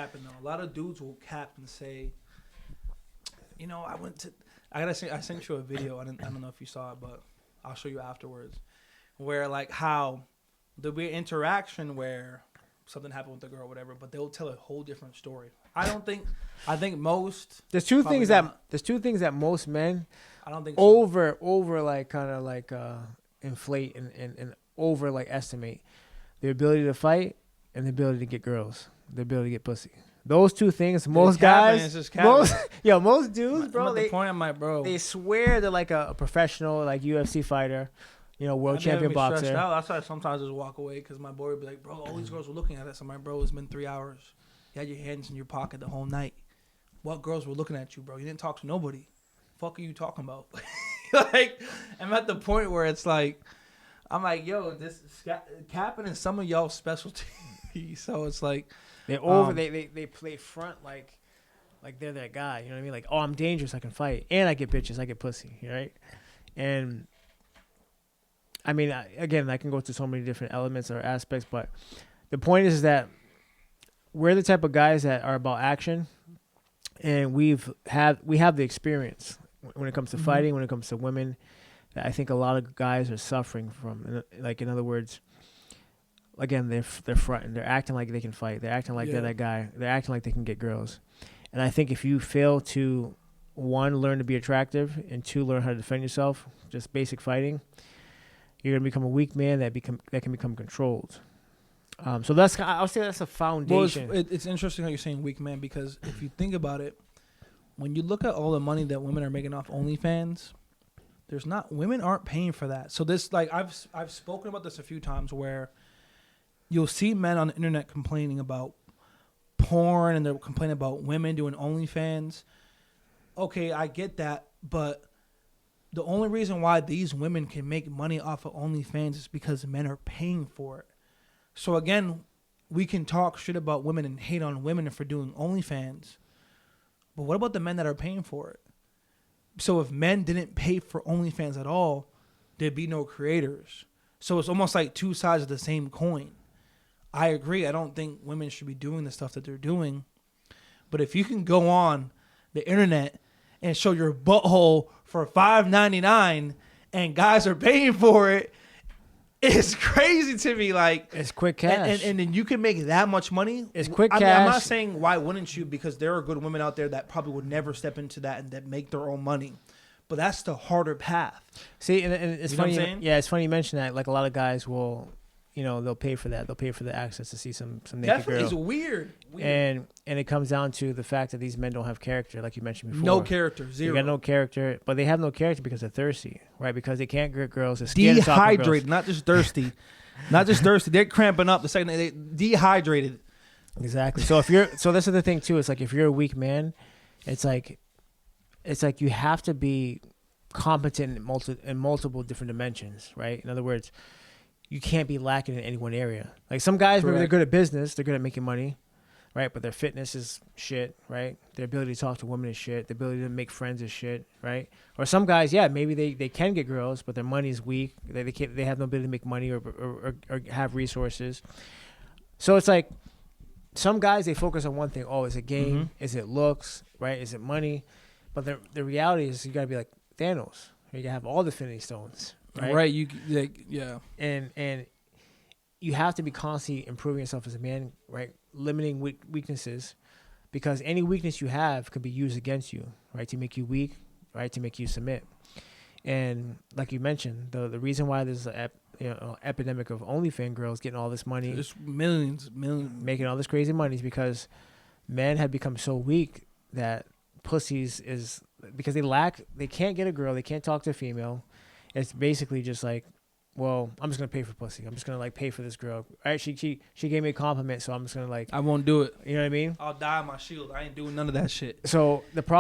Happen though. A lot of dudes will cap and say, I went to. I sent you a video. I don't know if you saw it, but I'll show you afterwards. Where like how there'll be an interaction where something happened with the girl or whatever, but they'll tell a whole different story. I think most. There's two probably things not. there's two things that most men I don't think so. over like kind of like inflate and over like estimate their ability to fight and the ability to get girls, the ability to get pussy. Those two things, most guys, most dudes, bro, they swear they're like a professional, like UFC fighter, world champion boxer. That's why I sometimes just walk away because my boy would be like, bro, all these girls were looking at us. I'm like, bro, it's been 3 hours. You had your hands in your pocket the whole night. What girls were looking at you, bro? You didn't talk to nobody. Fuck are you talking about? Like, I'm at the point where it's like, I'm like, yo, this is capping in some of y'all specialty. So it's like they play front like they're that guy. You know what I mean? Like, oh, I'm dangerous. I can fight, and I get bitches. I get pussy. Right? And I mean, again, I can go to so many different elements or aspects, but the point is that we're the type of guys that are about action, and we have the experience when it comes to fighting, when it comes to women. That I think a lot of guys are suffering from. Like, in other words, again, they're fronting. They're acting like they can fight. They're acting like they're that guy. They're acting like they can get girls. And I think if you fail to, one, learn to be attractive, and two, learn how to defend yourself, just basic fighting, you're gonna become a weak man that can become controlled. So I'll say that's a foundation. Well, it's interesting how you're saying weak man, because if you think about it, when you look at all the money that women are making off OnlyFans, women aren't paying for that. So this, like, I've spoken about this a few times where you'll see men on the internet complaining about porn and they're complaining about women doing OnlyFans. Okay, I get that, but the only reason why these women can make money off of OnlyFans is because men are paying for it. So again, we can talk shit about women and hate on women for doing OnlyFans, but what about the men that are paying for it? So if men didn't pay for OnlyFans at all, there'd be no creators. So it's almost like two sides of the same coin. I agree. I don't think women should be doing the stuff that they're doing. But if you can go on the internet and show your butthole for $5.99 and guys are paying for it, it's crazy to me. Like, it's quick cash. And then you can make that much money. It's quick cash. I mean, I'm not saying why wouldn't you, because there are good women out there that probably would never step into that and that make their own money. But that's the harder path. See, and it's funny. Yeah, it's funny you mention that. Like, a lot of guys will, they'll pay for that. They'll pay for the access to see some naked Definitely, girl. it's weird. And it comes down to the fact that these men don't have character, like you mentioned before. No character, zero. They got no character, but they have no character because they're thirsty, right? Because they can't get girls. They're scared to talk to girls. Dehydrated, not just thirsty. Not just thirsty. They're cramping up the second they dehydrated. Exactly. So this is the thing too. It's like, if you're a weak man, it's like you have to be competent in multiple different dimensions, right? In other words, you can't be lacking in any one area. Like, some guys, maybe they're good at business, they're good at making money, right? But their fitness is shit, right? Their ability to talk to women is shit. Their ability to make friends is shit, right? Or some guys, maybe they can get girls, but their money is weak. They have no ability to make money or have resources. So it's like, some guys, they focus on one thing. Oh, is it game? Mm-hmm. Is it looks? Right? Is it money? But the reality is, you got to be like Thanos. You got to have all the Infinity Stones. Right. And you have to be constantly improving yourself as a man, right? Limiting weaknesses, because any weakness you have could be used against you, right? To make you weak, right? To make you submit. And like you mentioned, the reason why there's an epidemic of OnlyFans girls getting all this money, there's millions, making all this crazy money, is because men have become so weak that pussies is because they can't get a girl, they can't talk to a female. It's basically just like, well, I'm just gonna pay for pussy. I'm just gonna pay for this girl. All right, she gave me a compliment, so I'm just gonna I won't do it. You know what I mean? I'll die on my shield. I ain't doing none of that shit. So the problem